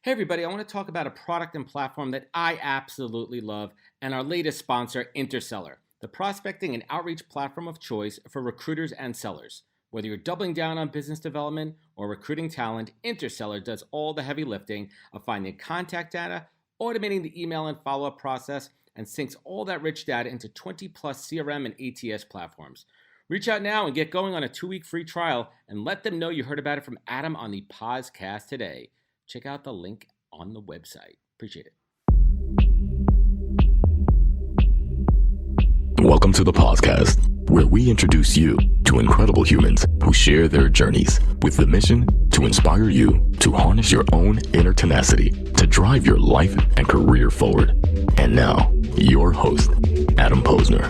Hey everybody, I want to talk about a product and platform that I absolutely love and our latest sponsor, Interseller, the prospecting and outreach platform of choice for recruiters and sellers. Whether you're doubling down on business development or recruiting talent, Interseller does all the heavy lifting of finding contact data, automating the email and follow-up process, and syncs all that rich data into 20 plus CRM and ATS platforms. Reach out now and get going on a 2-week free trial and let them know you heard about it from Adam on the podcast today. Check out the link on the website. Appreciate it. Welcome to the podcast, where we introduce you to incredible humans who share their journeys with the mission to inspire you to harness your own inner tenacity to drive your life and career forward. And now, your host, Adam Posner.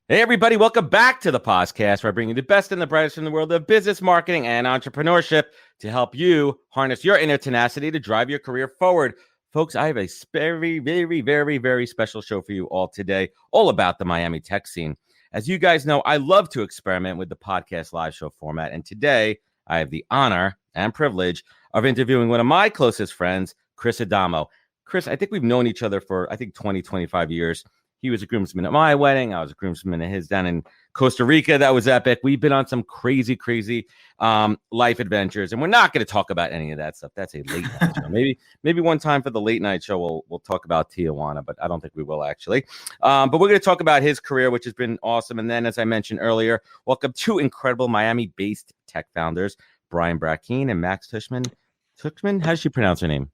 Hey everybody, welcome back to the podcast where I bring you the best and the brightest from the world of business, marketing, and entrepreneurship to help you harness your inner tenacity to drive your career forward. Folks, I have a very special show for you all today, all about the Miami tech scene. As you guys know, I love to experiment with the podcast live show format, and today I have the honor and privilege of interviewing one of my closest friends, Chris Adamo. Chris, I think we've known each other for, 25 years. He was a groomsman at my wedding. I was a groomsman at his down in Costa Rica. That was epic. We've been on some crazy life adventures, and we're not going to talk about any of that stuff. That's a late night show. Maybe one time for the late night show we'll talk about Tijuana, but I don't think we will actually. But we're going to talk about his career, which has been awesome. And then, as I mentioned earlier, welcome two incredible Miami-based tech founders, Brackeen and Max Tuchman. Tuchman, how does she pronounce her name?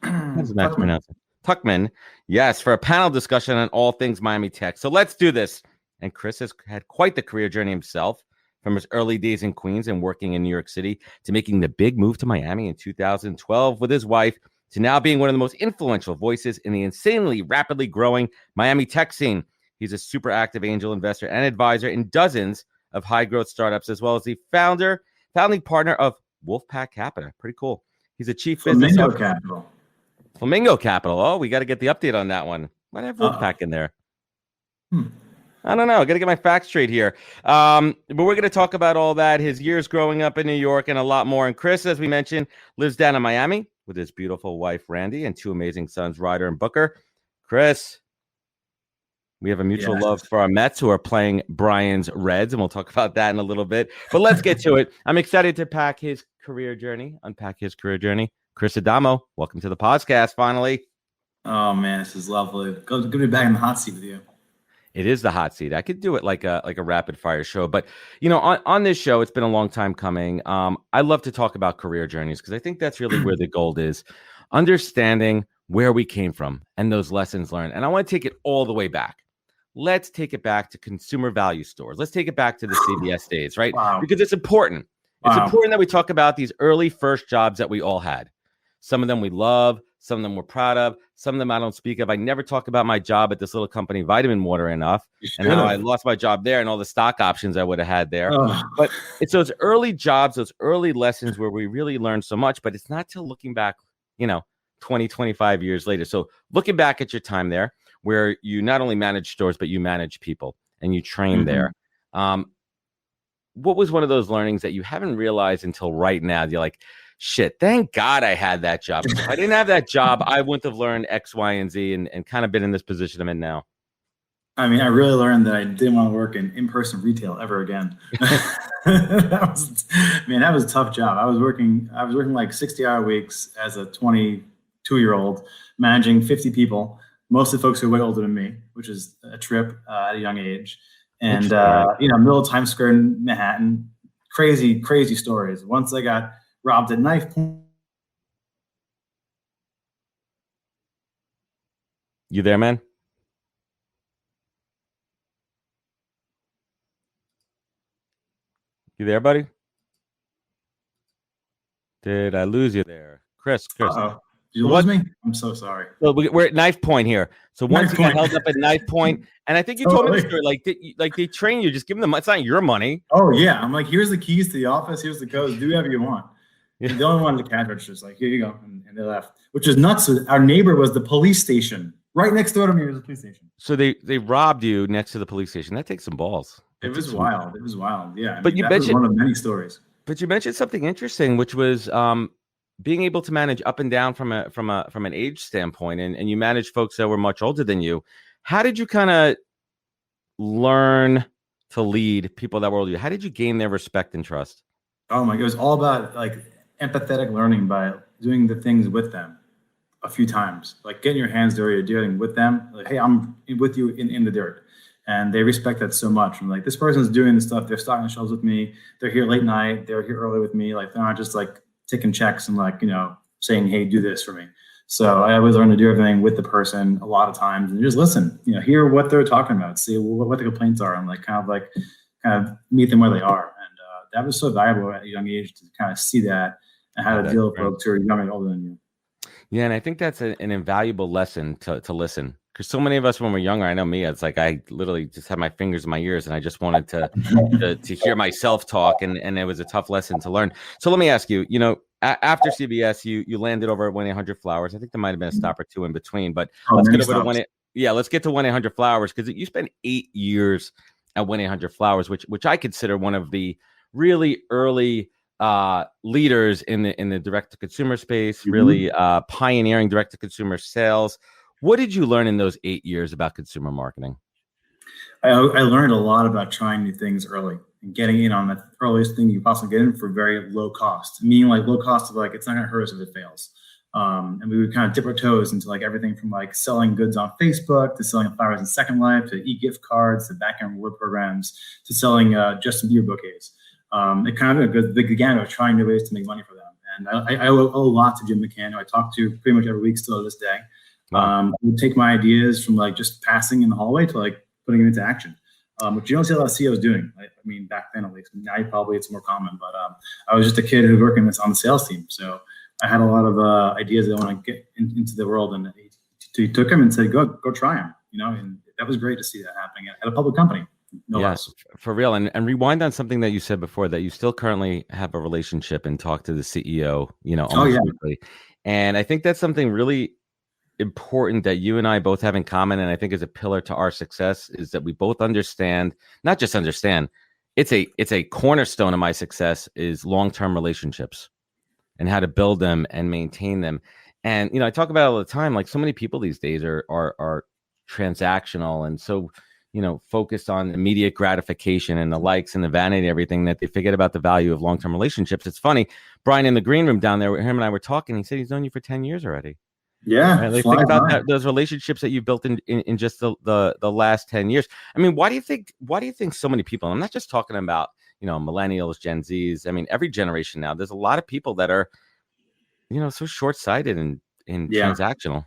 How does Max pronounce it? Tuchman, yes, for a panel discussion on all things Miami tech. So let's do this. And Chris has had quite the career journey himself, from his early days in Queens and working in New York City to making the big move to Miami in 2012 with his wife, to now being one of the most influential voices in the insanely rapidly growing Miami tech scene. He's a super active angel investor and advisor in dozens of high growth startups, as well as the founding partner of Wolfpack Capital. Pretty cool. He's a chief business officer. Flamingo Capital. Oh, we got to get the update on that one. Why do I have Wolfpack in there? I don't know. I got to get my facts straight here. But we're going to talk about all that, his years growing up in New York, and a lot more. And Chris, as we mentioned, lives down in Miami with his beautiful wife, Randy, and two amazing sons, Ryder and Booker. Chris, we have a mutual love for our Mets, who are playing Brian's Reds, and we'll talk about that in a little bit. But let's get to it. I'm excited to unpack his career journey. Chris Adamo, welcome to the podcast, finally. Oh, man, this is lovely. Good to be back in the hot seat with you. It is the hot seat. I could do it like a rapid fire show. But, on this show, it's been a long time coming. I love to talk about career journeys because I think that's really where the gold is. Understanding where we came from and those lessons learned. And I want to take it all the way back. Let's take it back to consumer value stores. Let's take it back to the CVS days, right? Wow. Because it's important. It's important that we talk about these early first jobs that we all had. Some of them we love, some of them we're proud of, some of them I don't speak of. I never talk about my job at this little company, Vitamin Water, enough, and how I lost my job there and all the stock options I would have had there. But it's those early jobs, those early lessons where we really learn so much, but it's not till looking back, 20, 25 years later. So looking back at your time there, where you not only manage stores, but you manage people and you train there. What was one of those learnings that you haven't realized until right now? You're like, shit, thank God I had that job. If I didn't have that job, I wouldn't have learned X, Y, and Z and kind of been in this position I'm in now. I mean, I really learned that I didn't want to work in in-person retail ever again. that was a tough job. I was working like 60-hour weeks as a 22-year-old, managing 50 people, mostly folks who are way older than me, which is a trip at a young age. And, middle of Times Square in Manhattan, crazy stories. Once I got robbed at knife point. You there, man? You there, buddy? Did I lose you there? Chris. Uh-oh. Did you lose me? I'm so sorry. So we're at knife point here. So once you got held up at knife point, and I think you told me the story, like they train you, just give them it's not your money. Oh yeah. I'm like, here's the keys to the office, here's the codes, do whatever you want. Yeah. The only one in the cash register is like, here you go. And they left, which is nuts. Our neighbor was the police station right next door to me was a police station. So they robbed you next to the police station. That takes some balls. It was wild. It was wild. Yeah. But that was one of many stories. But you mentioned something interesting, which was being able to manage up and down from an age standpoint, and you managed folks that were much older than you. How did you kind of learn to lead people that were older? How did you gain their respect and trust? Oh my! It was all about like empathetic learning by doing the things with them a few times, like getting your hands dirty, doing with them. Like, hey, I'm with you in the dirt. And they respect that so much. I'm like, this person's doing this stuff. They're stocking shelves with me. They're here late night. They're here early with me. Like, they're not just like taking checks and like, saying, hey, do this for me. So I always learn to do everything with the person a lot of times and just listen, hear what they're talking about, see what the complaints are, and kind of meet them where they are. And that was so valuable at a young age to kind of see that and how to deal with folks who are younger and older than you. Yeah. And I think that's an invaluable lesson to listen. Because so many of us, when we're younger, I know me, it's like I literally just had my fingers in my ears and I just wanted to hear myself talk. And it was a tough lesson to learn. So let me ask you, after CBS, you landed over at 1-800-Flowers. I think there might have been a stop or two in between, but let's get over to let's get to 1-800-Flowers, because you spent 8 years at 1-800-Flowers, which I consider one of the really early leaders in the direct-to-consumer space, really pioneering direct-to-consumer sales. What did you learn in those 8 years about consumer marketing? I learned a lot about trying new things early and getting in on the earliest thing you possibly get in for very low cost. Meaning like low cost of like, it's not going to hurt us if it fails. And we would kind of dip our toes into like everything from like selling goods on Facebook to selling flowers in Second Life to e-gift cards to back-end reward programs to selling Justin Bieber bouquets. It kind of goes big again of trying new ways to make money for them. And I owe a lot to Jim McCann, who I talk to pretty much every week still to this day. I would take my ideas from like just passing in the hallway to like putting them into action, which you don't see a lot of CEOs doing. I mean, back then at least. Now probably it's more common, but I was just a kid who was working on the sales team, so I had a lot of ideas that I want to get into the world, and he took them and said, "Go try them," and that was great to see that happening at a public company. No yes, less. For real. And rewind on something that you said before, that you still currently have a relationship and talk to the CEO, almost weekly, and I think that's something really important that you and I both have in common, and I think is a pillar to our success, is that we both understand, not just understand, it's a cornerstone of my success is long-term relationships and how to build them and maintain them. And I talk about it all the time, like so many people these days are transactional and so focused on immediate gratification and the likes and the vanity and everything, that they forget about the value of long-term relationships. It's funny, Brian in the green room down there, him and I were talking, he said he's known you for 10 years already. Yeah. Right? Like, think about those relationships that you've built in just the last 10 years. I mean, why do you think so many people, and I'm not just talking about, millennials, Gen Zs. I mean, every generation now, there's a lot of people that are, so short-sighted and transactional.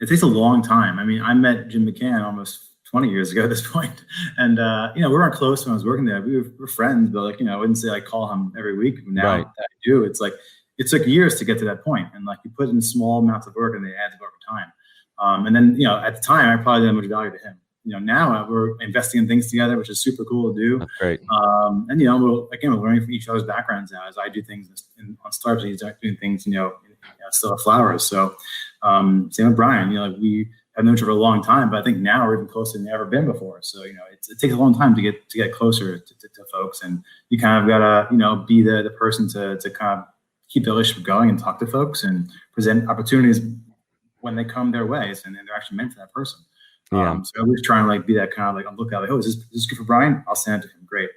It takes a long time. I mean, I met Jim McCann almost 20 years ago at this point. And, we weren't close when I was working there. We were friends, but like, I wouldn't say I call him every week. Now that I do, it's like, it took years to get to that point. And like you put in small amounts of work and they add up over time. And then, at the time I probably didn't have much value to him. Now we're investing in things together, which is super cool to do. That's great. And, we're learning from each other's backgrounds now, as I do things on startups, and he's doing things, still flowers. So same with Brian, we have known each other for a long time, but I think now we're even closer than ever been before. So, it takes a long time to get closer to folks, and you kind of gotta, be the person to kind of keep the relationship going and talk to folks and present opportunities when they come their ways and they're actually meant for that person. So I always try and like be that kind of like, I'm looking at like, oh, is this good for Brian? I'll send it to him. Great.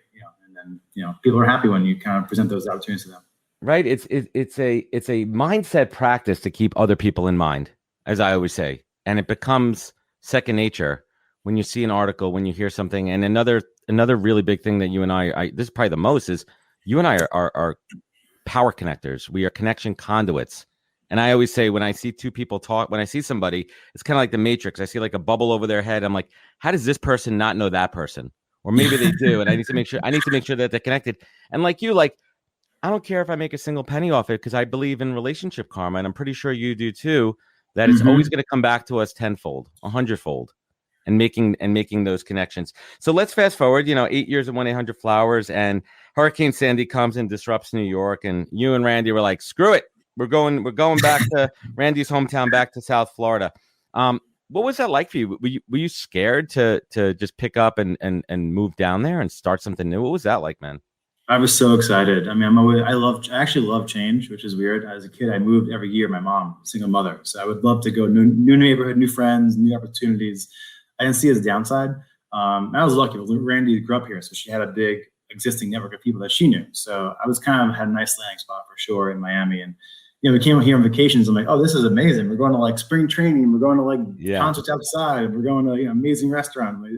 And then, people are happy when you kind of present those opportunities to them. Right. It's a mindset practice to keep other people in mind, as I always say. And it becomes second nature when you see an article, when you hear something. And another really big thing that you and I this is probably the most, is you and I are power connectors. We are connection conduits. And I always say, when I see two people talk, when I see somebody, it's kind of like the Matrix. I see like a bubble over their head. I'm like, how does this person not know that person? Or maybe they do. And I need to make sure that they're connected. And like you, like, I don't care if I make a single penny off it, because I believe in relationship karma. And I'm pretty sure you do too, that it's always going to come back to us tenfold, 100-fold, and making those connections. So let's fast forward, 8 years at 1-800-Flowers, and Hurricane Sandy comes and disrupts New York, and you and Randy were like, screw it. We're going back to Randy's hometown, back to South Florida. what was that like for you? Were you scared to just pick up and move down there and start something new? What was that like, man? I was so excited. I mean, I actually love change, which is weird. As a kid, I moved every year. My mom, single mother, so I would love to go new neighborhood, new friends, new opportunities. I didn't see it as a downside. I was lucky. Randy grew up here, so she had a big existing network of people that she knew. So I was kind of had a nice landing spot for sure in Miami. And we came here on vacations. I'm like, oh, this is amazing. We're going to like spring training. We're going to like concerts outside. We're going to amazing restaurant. Like,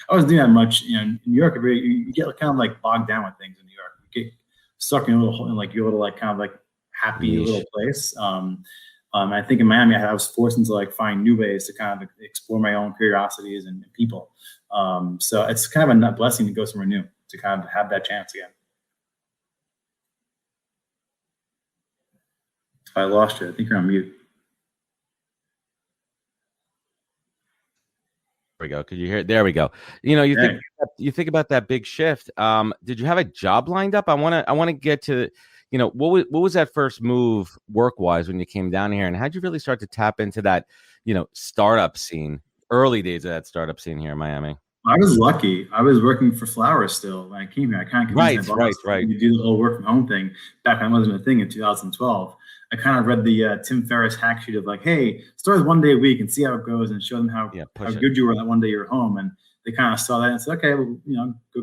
I wasn't doing that much. In New York, you get kind of like bogged down with things in New York. You get stuck in a little in like your little like kind of like happy little place. I think in Miami, I was forced into like find new ways to kind of explore my own curiosities and people. So it's kind of a blessing to go somewhere new, to kind of have that chance again. I lost you. I think you're on mute. There we go. Could you hear it? There we go. You think about that big shift. Did you have a job lined up? I want to get to, what was that first move work wise when you came down here, and how'd you really start to tap into that, startup scene, early days of that startup scene here in Miami? I was lucky. I was working for Flowers still when I came here. I kind of convinced my boss to do the whole work from home thing back when it wasn't a thing in 2012. I kind of read the Tim Ferriss hack sheet of like, hey, start with 1 day a week and see how it goes, and show them how good you were that 1 day you're home. And they kind of saw that and said, okay, well,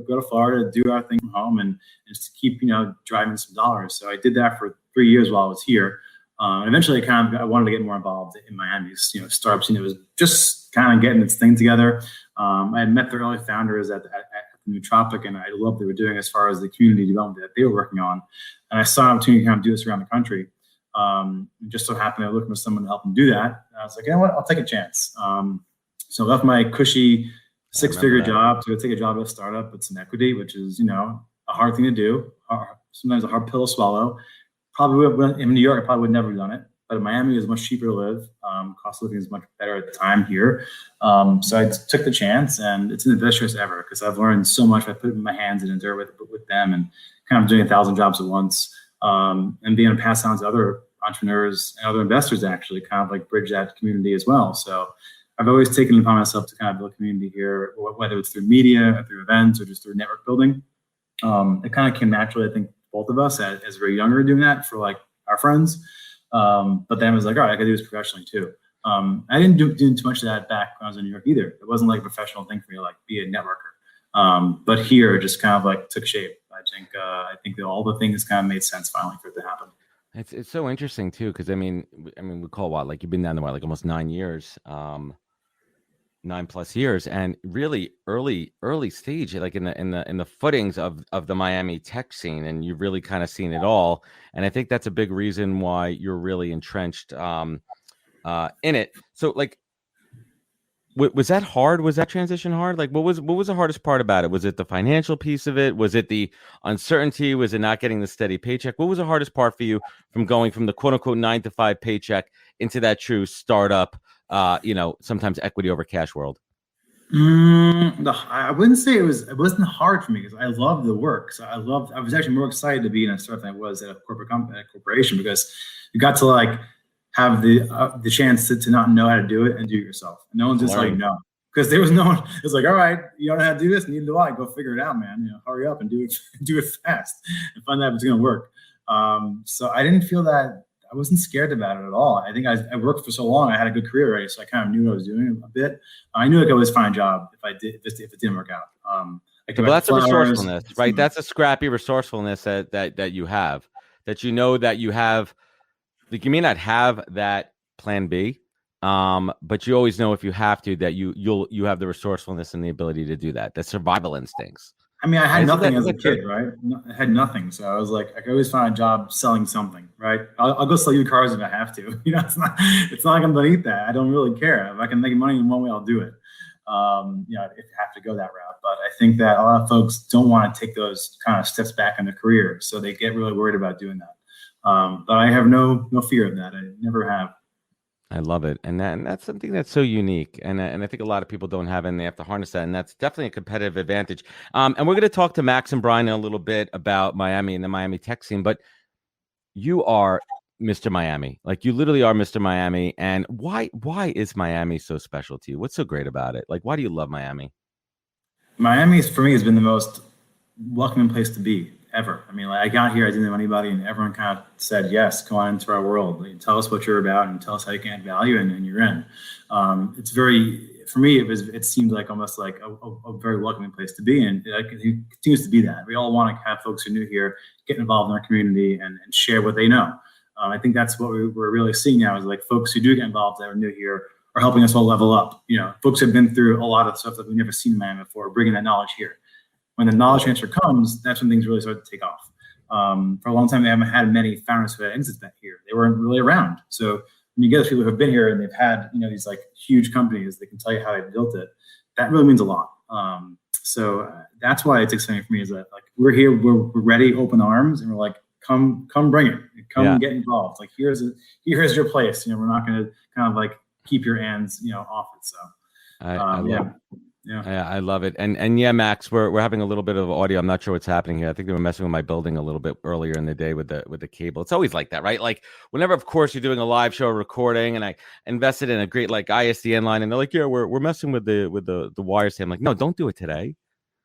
go to Florida, do our thing from home, and just keep driving some dollars. So I did that for 3 years while I was here. Eventually, I wanted to get more involved in Miami's startup scene. It was just kind of getting its thing together. I had met the early founders at the New Tropic, and I loved what they were doing as far as the community development that they were working on. And I saw an opportunity to kind of do this around the country. Just so happened I was looking for someone to help them do that. And I was like, you know what, I'll take a chance. So I left my cushy 6-figure job to go take a job at a startup with some equity, which is, a hard thing to do. Sometimes a hard pill to swallow. Probably in New York, I probably would never have done it. But in Miami, it was much cheaper to live. Cost of living is much better at the time here. So I took the chance, and it's the best choice ever because I've learned so much. I put my hands in the dirt with them, and kind of doing 1,000 jobs at once, and being able to pass on to other entrepreneurs and other investors, actually kind of like bridge that community as well. So I've always taken it upon myself to kind of build a community here, whether it's through media, or through events, or just through network building. It kind of came naturally, I think, both of us as very younger doing that for like our friends. But then I was like, all right, I could do this professionally too. I didn't do too much of that back when I was in New York either. It wasn't like a professional thing for me to like be a networker. But here it just kind of like took shape. I think that all the things kind of made sense finally for it to happen. It's so interesting too, because I mean, we call what, like you've been down there like almost 9 years, 9+ years, and really early stage, like in the footings of the Miami tech scene, and you've really kind of seen it all. And I think that's a big reason why you're really entrenched in it. So like, was that hard? Was that transition hard? Like, what was the hardest part about it? Was it the financial piece of it? Was it the uncertainty? Was it not getting the steady paycheck? What was the hardest part for you from going from the quote unquote 9 to 5 paycheck into that true startup, sometimes equity over cash world? I wouldn't say it wasn't hard for me because I loved the work. So I was actually more excited to be in a startup than I was at a corporation, because you got to like have the chance to not know how to do it and do it yourself. No one's just like, no, because there was no one. It's like, all right, you don't know how to do this, neither do I. Go figure it out, man. Hurry up and do it fast and find out if it's going to work. So I didn't feel that. I wasn't scared about it at all. I think I worked for so long. I had a good career already, so I kind of knew what I was doing a bit. I knew I could always find a job if it didn't work out. But that's a resourcefulness, right? That's a scrappy resourcefulness that you have. That that you have. Like, you may not have that plan B, but you always know if you have to that you have the resourcefulness and the ability to do that. The survival instincts. I mean, I had nothing as a kid, right? I had nothing, so I was like, I could always find a job selling something, right? I'll go sell you cars if I have to. It's not like I'm gonna eat that. I don't really care. If I can make money in one way, I'll do it. If you have to go that route. But I think that a lot of folks don't want to take those kind of steps back in their career, so they get really worried about doing that. But I have no fear of that. I never have. I love it, and that's something that's so unique, and I think a lot of people don't have it, and they have to harness that, and that's definitely a competitive advantage. And we're going to talk to Max and Brian in a little bit about Miami and the Miami tech scene, but you are Mr. Miami. Like, you literally are Mr. Miami. And why is Miami so special to you? What's so great about it? Like, why do you love Miami? Miami, for me, has been the most welcoming place to be ever. I mean, like, I got here, I didn't know anybody, and everyone kind of said, yes, come on into our world. Like, tell us what you're about and tell us how you can add value, and you're in. It's very, for me, it seemed like almost like a very welcoming place to be, and it continues to be that. We all want to have folks who are new here get involved in our community and share what they know. I think that's what we're really seeing now, is like folks who do get involved that are new here are helping us all level up. You know, folks have been through a lot of stuff that we've never seen in Miami before, bringing that knowledge here. When the knowledge transfer comes, that's when things really start to take off. For a long time, they haven't had many founders who had exits back here. They weren't really around. So when you get those people who have been here and they've had, you know, these like huge companies, they can tell you how they built it. That really means a lot. So that's why it's exciting for me, is that like we're here, we're ready, open arms, and we're like, come bring it, get involved. Like here's your place. You know, we're not going to kind of like keep your hands, you know, off it. So I love it. And yeah, Max, we're having a little bit of audio. I'm not sure what's happening here. I think they were messing with my building a little bit earlier in the day with the cable. It's always like that, right? Like whenever, of course, you're doing a live show recording, and I invested in a great like ISDN line, and they're like, yeah, we're messing with the wires here. I'm like, no, don't do it today.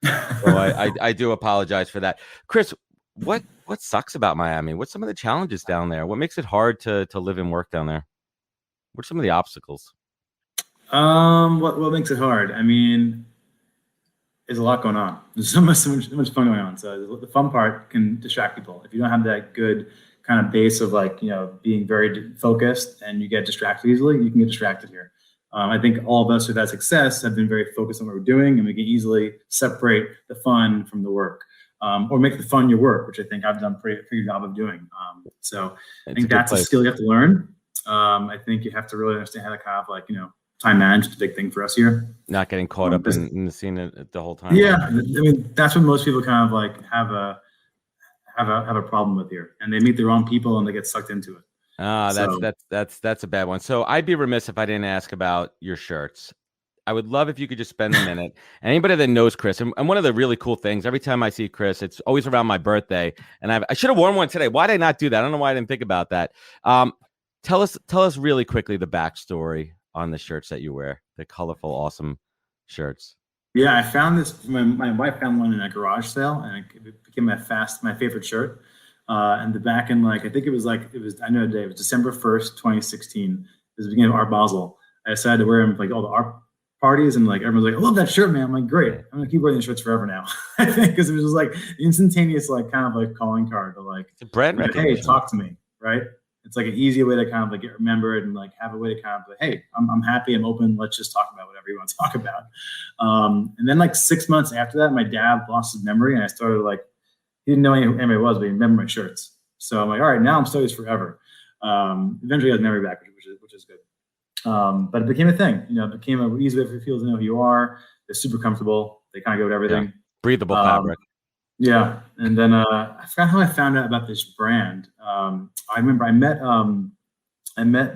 So I do apologize for that. Chris, what sucks about Miami? What's some of the challenges down there? What makes it hard to live and work down there? What are some of the obstacles? What makes it hard? I mean, there's a lot going on. There's so much fun going on. So the fun part can distract people. If you don't have that good kind of base of like, you know, being very focused and you get distracted easily, you can get distracted here. I think all of us who've had success have been very focused on what we're doing, and we can easily separate the fun from the work, or make the fun your work, which I think I've done a pretty good job of doing. So I think that's a skill you have to learn. I think you have to really understand how to kind of like, you know, time manage is a big thing for us here. Not getting caught up in the scene the whole time. Yeah, I mean that's what most people kind of like have a problem with here, and they meet the wrong people and they get sucked into it. That's a bad one. So I'd be remiss if I didn't ask about your shirts. I would love if you could just spend a minute. And anybody that knows Chris, and one of the really cool things, every time I see Chris, it's always around my birthday, and I should have worn one today. Why did I not do that? I don't know why I didn't think about that. Tell us really quickly the backstory on the shirts that you wear, the colorful, awesome shirts. Yeah, I found this. My wife found one in a garage sale, and it became my favorite shirt. And the back in like, I think it was I know the day, it was December 1st, 2016. It was the beginning of Art Basel. I decided to wear them like all the art parties, and like everyone's like, I love that shirt, man. I'm like, great, I'm gonna keep wearing these shirts forever now. I think because it was just like instantaneous, like kind of like calling card to like, it's a brand recognition. Hey, talk to me, right? It's like an easy way to kind of like get remembered and like have a way to kind of like, hey, I'm happy, I'm open, let's just talk about whatever you want to talk about. And then like 6 months after that, my dad lost his memory, and I started like, he didn't know who anybody was, but he remembered my shirts. So I'm like, all right, now I'm studying this forever. Eventually, I got his memory back, which is good. But it became a thing. You know, it became an easy way for people to know who you are. They're super comfortable. They kind of go with everything. Yeah. Breathable fabric. Yeah. And then I forgot how I found out about this brand. I remember I met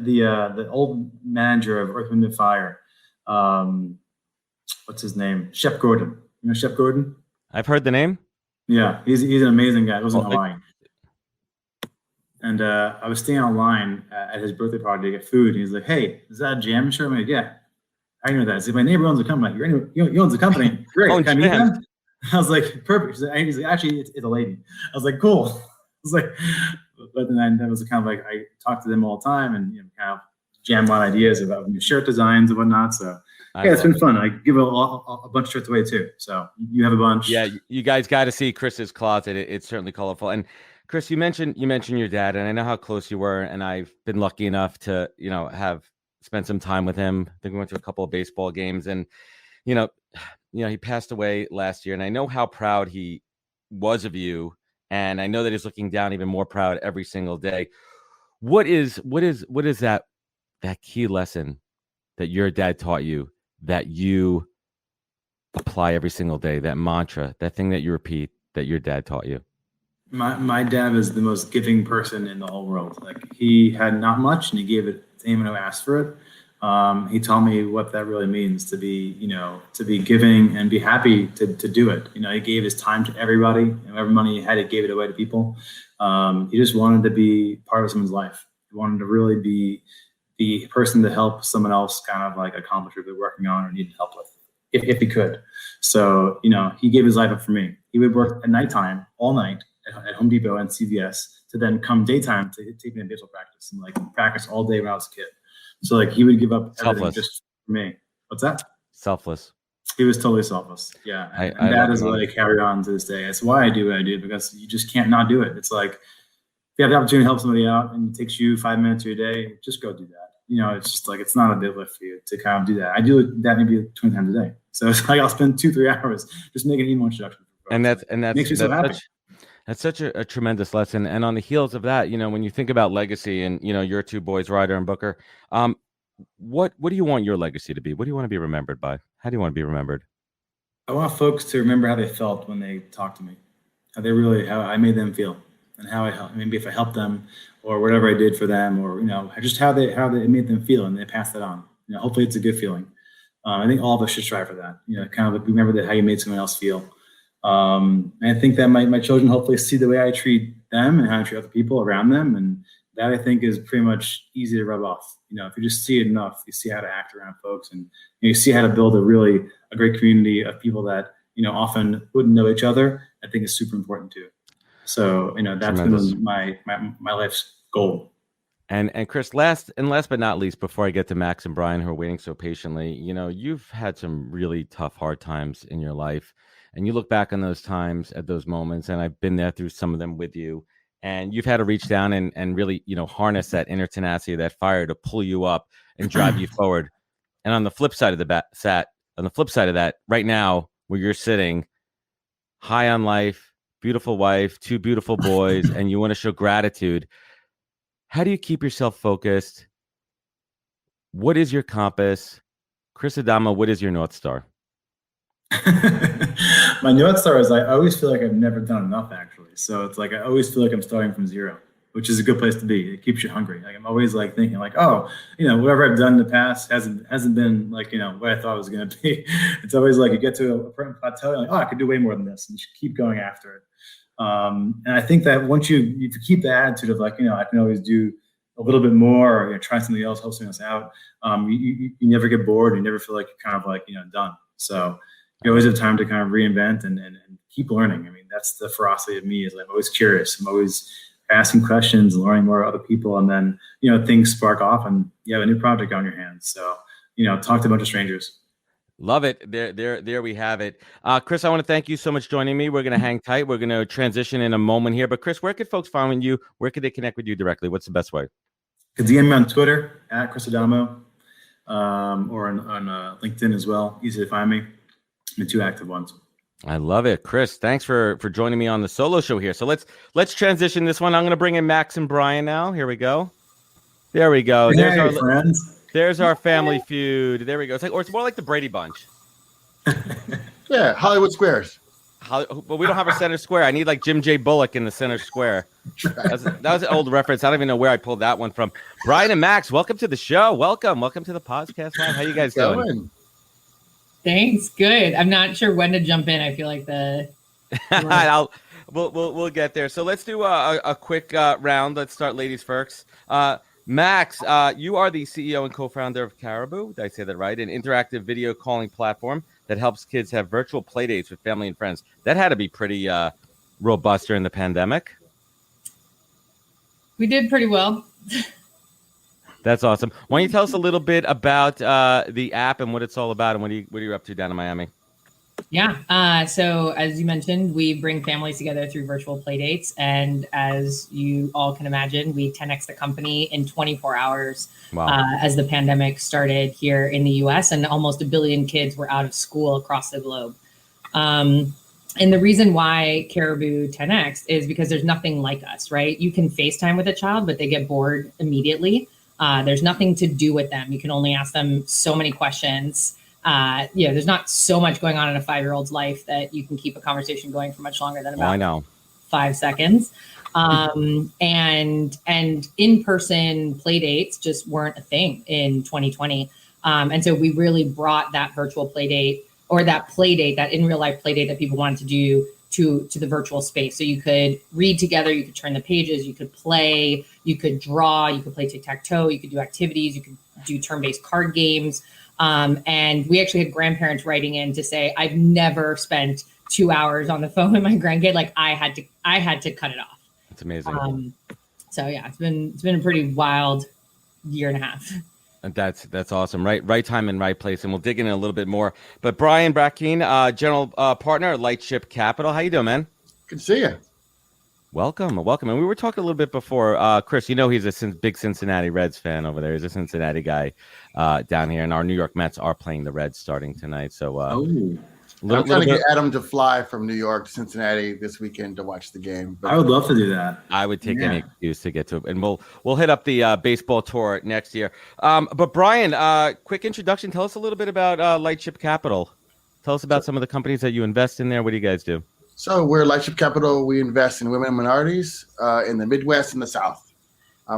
the old manager of Earth, Wind and Fire. What's his name? Shep Gordon. You know Shep Gordon? I've heard the name. Yeah, he's an amazing guy. He lives in Hawaii. And I was staying online at his birthday party to get food. And he's like, hey, is that a Jam shirt? I'm like, yeah. I know that. He's like, my neighbor owns a company. He owns a company. Great. Can I meet them? I was like, perfect. He's like, actually, it's a lady. I was like, cool. I was like, but then that was kind of like, I talked to them all the time and, you know, kind of jam on ideas about new shirt designs and whatnot. So yeah, it's been fun. I give a bunch of shirts away too. So you have a bunch. Yeah, you guys got to see Chris's closet. It's certainly colorful. And Chris, you mentioned your dad, and I know how close you were, and I've been lucky enough to, you know, have spent some time with him. I think we went to a couple of baseball games, and you know, he passed away last year, and I know how proud he was of you, and I know that he's looking down even more proud every single day. What is that key lesson that your dad taught you that you apply every single day, that mantra, that thing that you repeat that your dad taught you? My dad is the most giving person in the whole world. Like, he had not much, and he gave it to anyone who asked for it. He taught me what that really means to be giving and be happy to do it. You know, he gave his time to everybody, and whatever money he had, he gave it away to people. He just wanted to be part of someone's life. He wanted to really be the person to help someone else kind of like accomplish what they're working on or needed help with, if he could. So, he gave his life up for me. He would work at nighttime, all night at Home Depot and CVS, to then come daytime to take me to baseball practice and like practice all day when I was a kid. So like he would give up everything just for me. What's that? Selfless. He was totally selfless. Yeah. And that is what I carry on to this day. That's why I do what I do, because you just can't not do it. It's like, if you have the opportunity to help somebody out and it takes you 5 minutes of your day, just go do that. It's just like, it's not a big lift for you to kind of do that. I do that maybe 20 times a day. So it's like, I'll spend 2-3 hours just making an email introduction. And that's makes me so happy. That's such a tremendous lesson. And on the heels of that, when you think about legacy and, your two boys, Ryder and Booker, what do you want your legacy to be? What do you want to be remembered by? How do you want to be remembered? I want folks to remember how they felt when they talked to me, how I made them feel, and how I helped. Maybe if I helped them, or whatever I did for them, or just how they made them feel, and they passed that on. Hopefully it's a good feeling. I think all of us should strive for that. Kind of remember that how you made someone else feel. And I think that my children hopefully see the way I treat them and how I treat other people around them, and that I think is pretty much easy to rub off. If you just see it enough, you see how to act around folks, and you see how to build a great community of people that often wouldn't know each other. I think is super important too. So that's been my life's goal. And Chris, last but not least, before I get to Max and Brian, who are waiting so patiently, you've had some really tough, hard times in your life, and you look back on those times, at those moments, and I've been there through some of them with you. And you've had to reach down and really, harness that inner tenacity, that fire to pull you up and drive you forward. And on the flip side of that, right now, where you're sitting, high on life, beautiful wife, 2 beautiful boys, and you want to show gratitude. How do you keep yourself focused? What is your compass? Chris Adamo, what is your North Star? My North Star is I always feel like I've never done enough, actually. So it's like I always feel like I'm starting from zero, which is a good place to be. It keeps you hungry. Like I'm always like thinking like, oh, whatever I've done in the past hasn't been like, what I thought it was going to be. It's always like you get to a certain plateau, you're like, oh, I could do way more than this, and you should keep going after it. And I think that once you keep the attitude of like, I can always do a little bit more, or try something else, help something else out. You never get bored. You never feel like you're kind of like, done. So you always have time to kind of reinvent and keep learning. I mean, that's the ferocity of me, is I'm always curious. I'm always asking questions and learning more about other people. And then, things spark off and you have a new project on your hands. So, talk to a bunch of strangers. Love it. There we have it. Chris, I want to thank you so much for joining me. We're going to hang tight. We're going to transition in a moment here. But Chris, where could folks find you? Where could they connect with you directly? What's the best way? You can DM me on Twitter at Chris Adamo, or on LinkedIn as well. Easy to find me. The 2 active ones. I love it. Chris, thanks for joining me on the solo show here. So let's transition this one. I'm going to bring in Max and Brian now. Here we go. There we go. There's our friends. There's our family feud. There we go. It's more like the Brady Bunch. Yeah, Hollywood Squares. But we don't have a center square. I need like Jim J. Bullock in the center square. That was an old reference. I don't even know where I pulled that one from. Brian and Max, welcome to the show. Welcome to the podcast. How you guys doing? Thanks. Good. I'm not sure when to jump in. I feel like we'll get there. So let's do a quick round. Let's start ladies first. Max, you are the CEO and co-founder of Caribou. Did I say that right? An interactive video calling platform that helps kids have virtual play dates with family and friends. That had to be pretty robust during the pandemic. We did pretty well. That's awesome. Why don't you tell us a little bit about the app and what it's all about, and what are you up to down in Miami? Yeah. So as you mentioned, we bring families together through virtual play dates. And as you all can imagine, we 10x the company in 24 hours. Wow. As the pandemic started here in the US, and almost 1 billion kids were out of school across the globe. And the reason why Caribou 10x is because there's nothing like us, right? You can FaceTime with a child, but they get bored immediately. There's nothing to do with them. You can only ask them so many questions. There's not so much going on in a 5-year-old's life that you can keep a conversation going for much longer than about 5 seconds. And in-person play dates just weren't a thing in 2020. And so we really brought that virtual play date, or that play date, that in real life play date that people wanted to do to the virtual space. So you could read together, you could turn the pages, you could play, you could draw, you could play tic-tac-toe, you could do activities, you could do turn-based card games. And we actually had grandparents writing in to say, I've never spent 2 hours on the phone with my grandkid. Like I had to cut it off. It's amazing. So yeah, it's been a pretty wild year and a half. And that's awesome. Right time and right place. And we'll dig in a little bit more. But Brian Brackeen, general partner at Lightship Capital. How you doing, man? Good to see you. Welcome. And we were talking a little bit before. Chris, you know he's a big Cincinnati Reds fan over there. He's a Cincinnati guy down here. And our New York Mets are playing the Reds starting tonight. So I'm trying to get Adam to fly from New York to Cincinnati this weekend to watch the game. I would love to do that. I would take any excuse to get to it. And we'll hit up the baseball tour next year. But Brian, quick introduction. Tell us a little bit about Lightship Capital. Tell us about some of the companies that you invest in there. What do you guys do? So we're Lightship Capital. We invest in women and minorities in the Midwest and the South.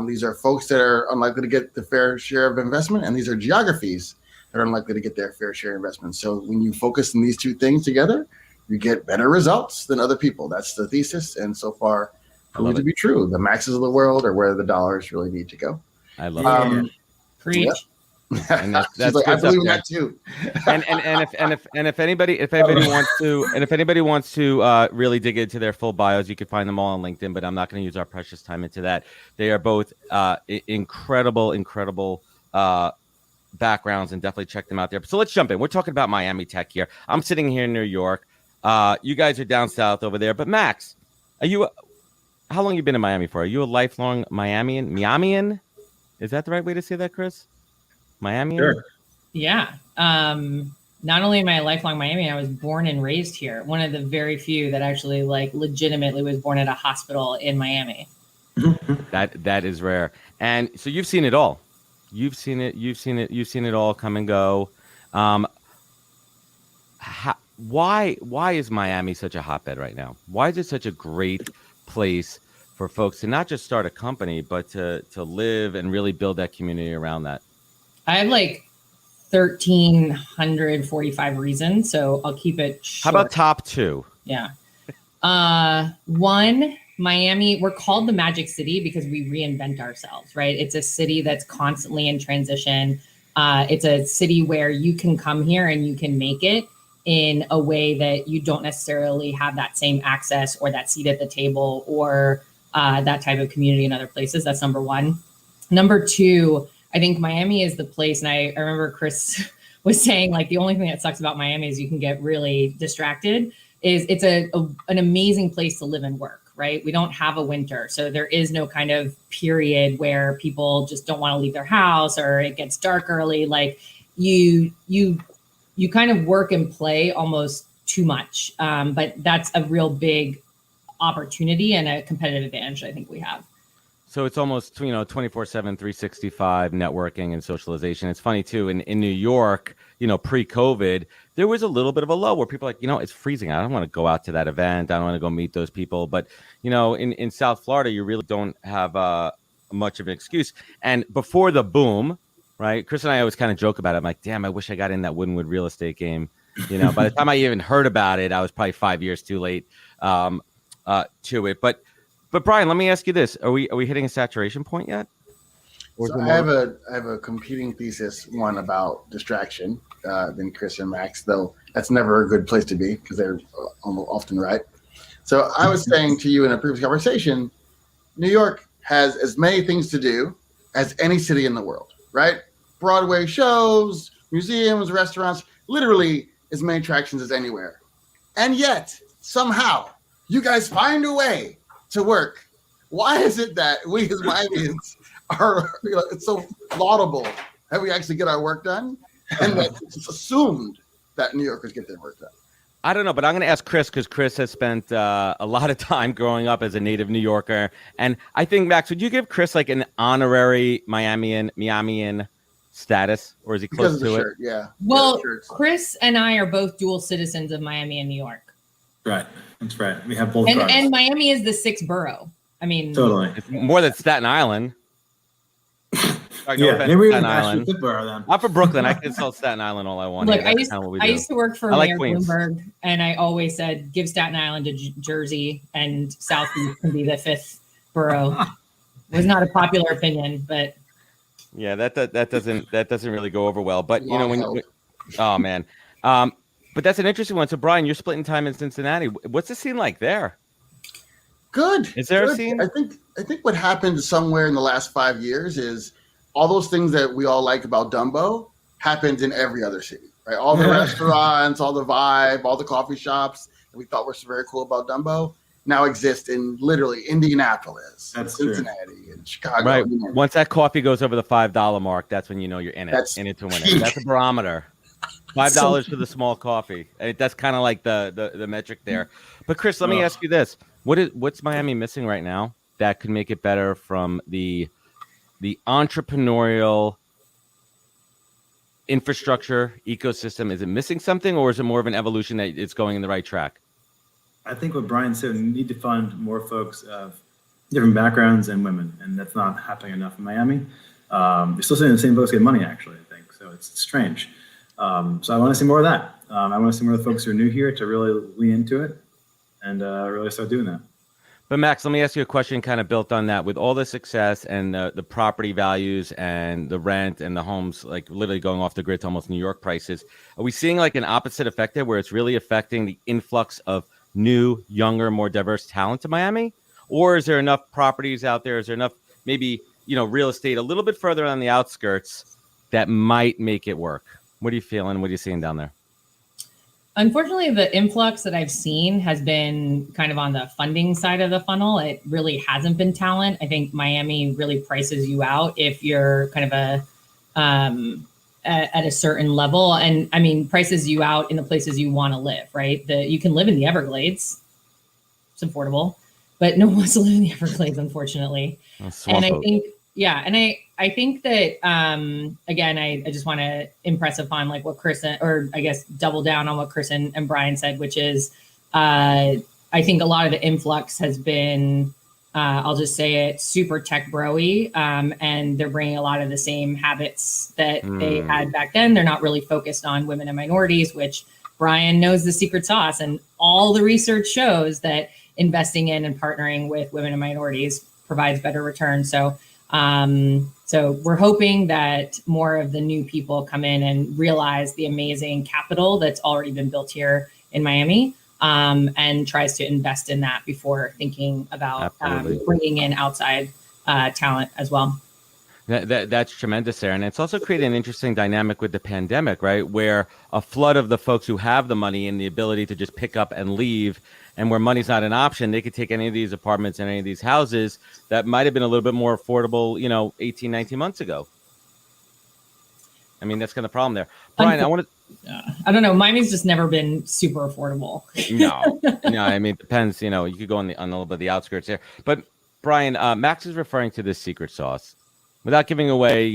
These are folks that are unlikely to get the fair share of investment, and these are geographies that are unlikely to get their fair share of investment. So when you focus on these two things together, you get better results than other people. That's the thesis, and so far proved to be true. The Maxes of the world are where the dollars really need to go. I love it. Preach. Yep. And that's like, I believe in that too. and if anybody wants to really dig into their full bios, you can find them all on LinkedIn. But I'm not going to use our precious time into that. They are both incredible backgrounds, and definitely check them out there. So let's jump in. We're talking about Miami tech here. I'm sitting here in New York. You guys are down south over there. But Max, how long you been in Miami for? Are you a lifelong Miamian? Is that the right way to say that, Chris? Miami? Sure. Yeah. Not only am I a lifelong Miami, I was born and raised here. One of the very few that actually legitimately was born at a hospital in Miami. That is rare. And so you've seen it all. You've seen it all come and go. Why is Miami such a hotbed right now? Why is it such a great place for folks to not just start a company, but to live and really build that community around that? I have 1,345 reasons, so I'll keep it short. How about top two? Yeah. One, Miami, we're called the Magic City because we reinvent ourselves, right? It's a city that's constantly in transition. It's a city where you can come here and you can make it in a way that you don't necessarily have that same access or that seat at the table or that type of community in other places. That's number one. Number two, I think Miami is the place, and I remember Chris was saying the only thing that sucks about Miami is you can get really distracted. It's an amazing place to live and work, right? We don't have a winter, so there is no kind of period where people just don't want to leave their house or it gets dark early. You kind of work and play almost too much, but that's a real big opportunity and a competitive advantage I think we have. So it's almost 24/7, 365 networking and socialization. It's funny too. In New York, pre-COVID, there was a little bit of a lull where people are like, it's freezing. I don't want to go out to that event. I don't want to go meet those people. But in South Florida, you really don't have much of an excuse. And before the boom, right? Chris and I always kind of joke about it. I'm like, damn, I wish I got in that Wynwood real estate game. By the time I even heard about it, I was probably 5 years too late to it. But Brian, let me ask you this: Are we hitting a saturation point yet? So I have a competing thesis, one about distraction than Chris and Max, though that's never a good place to be because they're often right. So I was saying to you in a previous conversation, New York has as many things to do as any city in the world, right? Broadway shows, museums, restaurants, literally as many attractions as anywhere. And yet, somehow, you guys find a way to work. Why is it that we as Miamians are, it's so laudable that we actually get our work done, and that it's assumed that New Yorkers get their work done? I don't know, but I'm going to ask Chris because Chris has spent a lot of time growing up as a native New Yorker. And I think, Max, would you give Chris an honorary Miamian status, or is he close to it? Shirt, yeah. Well, Chris and I are both dual citizens of Miami and New York. Right. That's right. We have both. And Miami is the sixth borough. I mean, totally. It's more than Staten Island. Sorry, no offense, maybe we Staten can Island. actually borrow them. I'm from Brooklyn. I can insult Staten Island all I want. Look, That's kinda what we I do. used to work for I like Mayor Queens. Bloomberg, and I always said, give Staten Island to Jersey, and Southeast can be the fifth borough. It was not a popular opinion, but Yeah, that doesn't really go over well. But you know, when oh man, but that's an interesting one. So Brian, you're splitting time in Cincinnati. What's the scene like there? Good. Is there good. a scene? I think what happened somewhere in the last 5 years is all those things that we all liked about Dumbo happened in every other city, right? All the restaurants, all the vibe, all the coffee shops that we thought were so very cool about Dumbo now exist in literally Indianapolis, Cincinnati, and Chicago. Right. Once that coffee goes over the $5 mark, that's when you know you're in it. In it to win it. That's a barometer. $5 for the small coffee. That's kind of like the metric there. But Chris, let me ask you this: what's Miami missing right now that could make it better from the entrepreneurial infrastructure ecosystem? Is it missing something, or is it more of an evolution that it's going in the right track? I think what Brian said, we need to fund more folks of different backgrounds and women, and that's not happening enough in Miami. You're still seeing the same folks get money, actually, I think. So it's strange. So I want to see more of that. I want to see more of the folks who are new here to really lean into it and really start doing that. But Max, let me ask you a question kind of built on that. With all the success and the property values and the rent and the homes like literally going off the grid to almost New York prices, are we seeing like an opposite effect there where it's really affecting the influx of new, younger, more diverse talent to Miami? Or is there enough properties out there? Is there enough maybe, real estate a little bit further on the outskirts that might make it work? What are you feeling? What are you seeing down there? unfortunately, the influx that I've seen has been kind of on the funding side of the funnel. It really hasn't been talent. I think Miami really prices you out if you're kind of at a certain level. And I mean, prices you out in the places you want to live, right? You can live in the Everglades. It's affordable, but no one wants to live in the Everglades, unfortunately. And I think, I think that, again, I just want to impress upon like what Chris, or I guess double down on what Chris and Brian said, which is, I think a lot of the influx has been, I'll just say it, super tech bro-y, and they're bringing a lot of the same habits that they had back then. They're not really focused on women and minorities, which Brian knows the secret sauce, and all the research shows that investing in and partnering with women and minorities provides better returns. So we're hoping that more of the new people come in and realize the amazing capital that's already been built here in Miami, and tries to invest in that before thinking about bringing in outside talent as well. That's tremendous there. And it's also created an interesting dynamic with the pandemic, right? Where a flood of the folks who have the money and the ability to just pick up and leave, and where money's not an option, they could take any of these apartments and any of these houses that might have been a little bit more affordable, 18, 19 months ago. I mean, that's kind of the problem there. Brian, I don't know. Miami's just never been super affordable. No, I mean, it depends. You could go on a little bit of the outskirts there. But Brian, Max is referring to this secret sauce. Without giving away,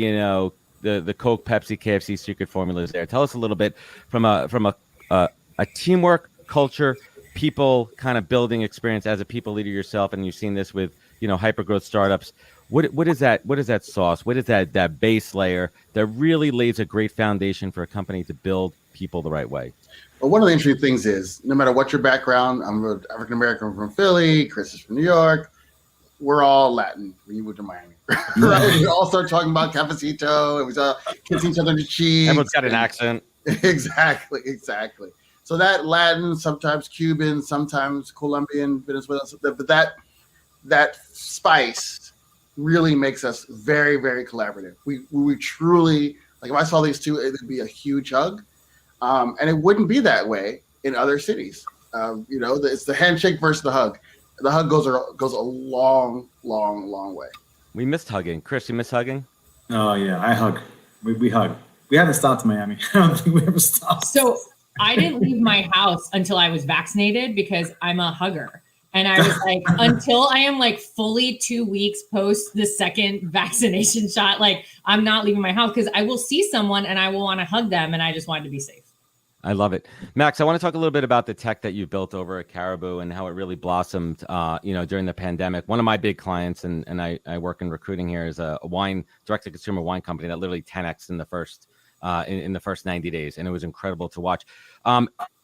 the Coke, Pepsi, KFC secret formulas there. Tell us a little bit from a teamwork, culture, people kind of building experience as a people leader yourself, and you've seen this with hyper growth startups. What is that sauce? What is that base layer that really lays a great foundation for a company to build people the right way? Well, one of the interesting things is no matter what your background, I'm an African American from Philly, Chris is from New York. We're all Latin when you move to Miami, right? We all start talking about cafecito, and we start kissing each other on the cheeks. Everyone's got an accent. Exactly. So that Latin, sometimes Cuban, sometimes Colombian, Venezuelan, but that spice really makes us very, very collaborative. We truly, like if I saw these two, it would be a huge hug, and it wouldn't be that way in other cities. It's the handshake versus the hug. The hug goes a long, long, long way. We missed hugging. Chris, you miss hugging? Oh, yeah, I hug. We hug. We haven't stopped in Miami. I don't think we ever stopped. So I didn't leave my house until I was vaccinated because I'm a hugger. And I was like, until I am like fully 2 weeks post the second vaccination shot, like I'm not leaving my house because I will see someone and I will want to hug them. And I just wanted to be safe. I love it. Max, I want to talk a little bit about the tech that you built over at Caribou and how it really blossomed, during the pandemic. One of my big clients, and I work in recruiting here, is a wine, direct-to-consumer wine company that literally 10x in the first in the first 90 days. And it was incredible to watch.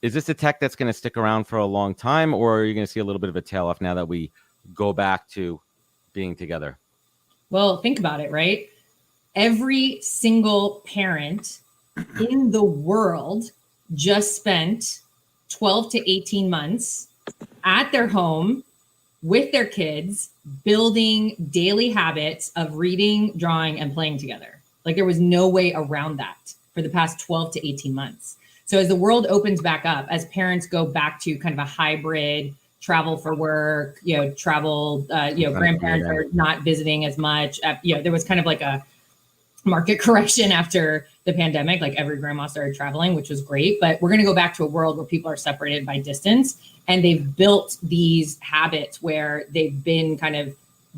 Is this a tech that's going to stick around for a long time, or are you going to see a little bit of a tail off now that we go back to being together? Well, think about it, right? Every single parent in the world just spent 12 to 18 months at their home with their kids, building daily habits of reading, drawing, and playing together. Like there was no way around that for the past 12 to 18 months. So as the world opens back up, as parents go back to kind of a hybrid travel for work, travel, grandparents are not visiting as much. There was kind of like a market correction after the pandemic, like every grandma started traveling, which was great, but we're going to go back to a world where people are separated by distance, and they've built these habits where they've been kind of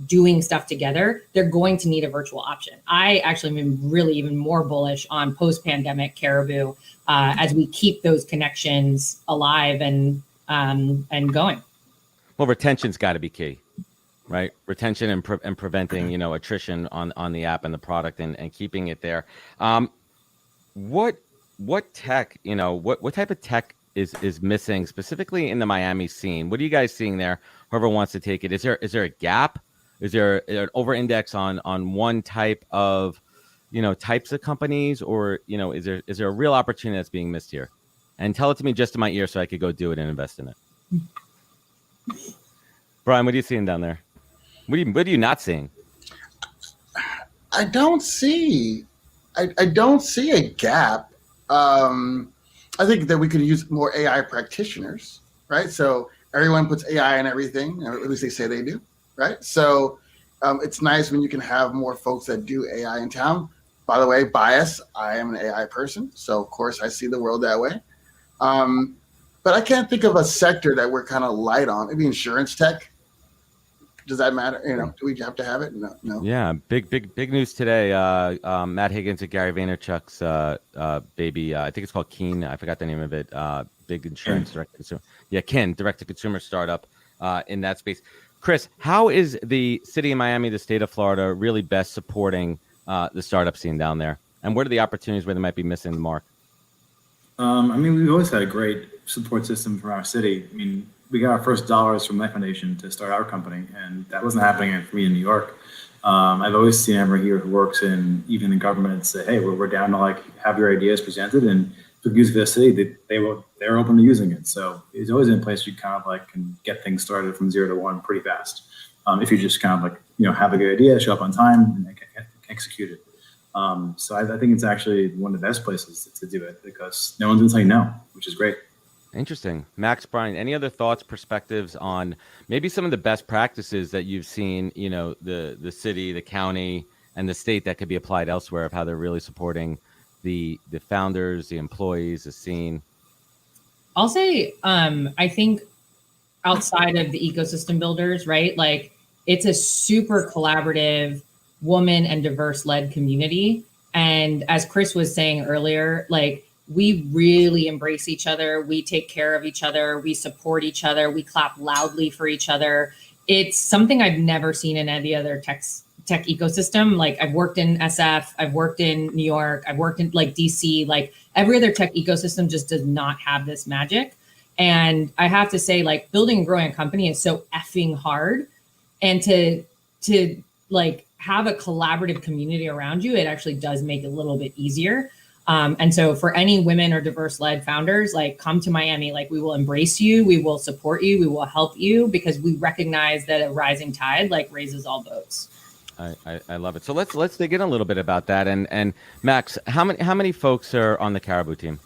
doing stuff together. They're going to need a virtual option. I actually am really even more bullish on post-pandemic Caribou as we keep those connections alive and going. Well, retention's got to be key, right? Retention and preventing, attrition on the app and the product and keeping it there. What tech, what type of tech is missing specifically in the Miami scene? What are you guys seeing there? Whoever wants to take it, is there a gap? Is there an over-index on one type of, types of companies, or is there a real opportunity that's being missed here? And tell it to me just in my ear so I could go do it and invest in it. Brian, what are you seeing down there? What are you not seeing? I don't see a gap. I think that we could use more AI practitioners, right? So everyone puts AI in everything, or at least they say they do, right? So it's nice when you can have more folks that do AI in town. By the way, bias, I am an AI person, so of course I see the world that way. But I can't think of a sector that we're kind of light on. Maybe insurance tech. Does that matter? Do we have to have it? No. Yeah, big news today. Matt Higgins at Gary Vaynerchuk's baby. I think it's called Keen. I forgot the name of it. Big insurance direct to consumer. Yeah, Kin, direct to consumer startup in that space. Chris, how is the city of Miami, the state of Florida, really best supporting the startup scene down there? And what are the opportunities where they might be missing the mark? We've always had a great support system from our city. We got our first dollars from Life Foundation to start our company, and that wasn't happening for me in New York. I've always seen everyone here who works even in government say, hey, we're down to have your ideas presented, and if you use for the city, they're open to using it. So it's always in a place you kind of can get things started from 0 to 1 pretty fast. If you just kind of have a good idea, show up on time, and execute it. So I think it's actually one of the best places to do it because no one's going to tell you no, which is great. Interesting. Max, Brian, any other thoughts, perspectives on maybe some of the best practices that you've seen, the city, the county, and the state that could be applied elsewhere of how they're really supporting the founders, the employees, the scene? I'll say, I think outside of the ecosystem builders, right? It's a super collaborative woman and diverse led community. And as Chris was saying earlier, we really embrace each other. We take care of each other. We support each other. We clap loudly for each other. It's something I've never seen in any other tech ecosystem. I've worked in SF, I've worked in New York, I've worked in DC, every other tech ecosystem just does not have this magic. And I have to say, building and growing a company is so effing hard. And to have a collaborative community around you, it actually does make it a little bit easier. And so for any women or diverse led founders, come to Miami, we will embrace you. We will support you. We will help you because we recognize that a rising tide raises all boats. I love it. So let's dig in a little bit about that. And Max, how many folks are on the Caribou team?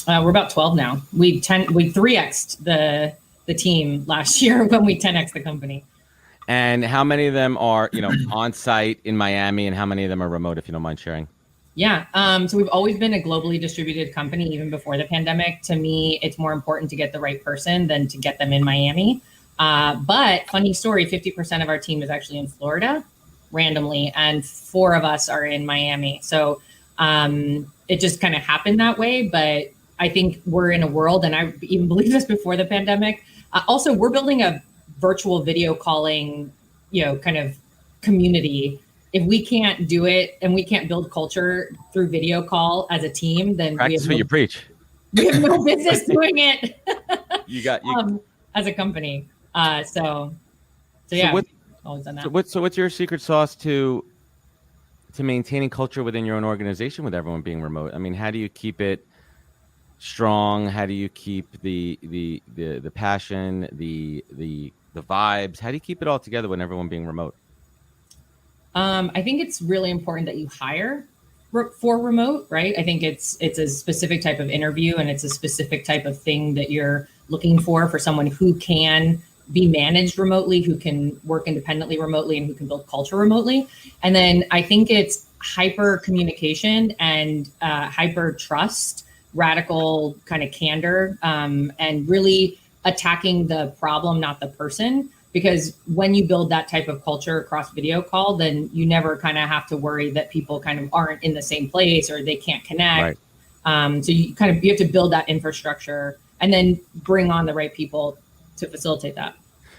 We're about 12 now. We 3x'd the team last year when we 10x'd the company. And how many of them are, on site in Miami, and how many of them are remote, if you don't mind sharing? Yeah. So we've always been a globally distributed company, even before the pandemic. To me, it's more important to get the right person than to get them in Miami. But funny story, 50% of our team is actually in Florida randomly, and 4 of us are in Miami. So it just kind of happened that way. But I think we're in a world, and I even believed this before the pandemic. Also, we're building a virtual video calling, kind of community. If we can't do it and we can't build culture through video call as a team, then practice what you preach. We have no business doing it. you as a company. So yeah, always done that. So what's your secret sauce to maintaining culture within your own organization with everyone being remote? I mean, how do you keep it strong? How do you keep the passion, the vibes? How do you keep it all together when everyone being remote? I think it's really important that you hire for remote, right? I think it's a specific type of interview, and it's a specific type of thing that you're looking for someone who can be managed remotely, who can work independently remotely, and who can build culture remotely. And then I think it's hyper communication and hyper trust, radical kind of candor, and really attacking the problem, not the person. Because when you build that type of culture across video call, then you never kind of have to worry that people kind of aren't in the same place or they can't connect. Right. So you have to build that infrastructure and then bring on the right people to facilitate that.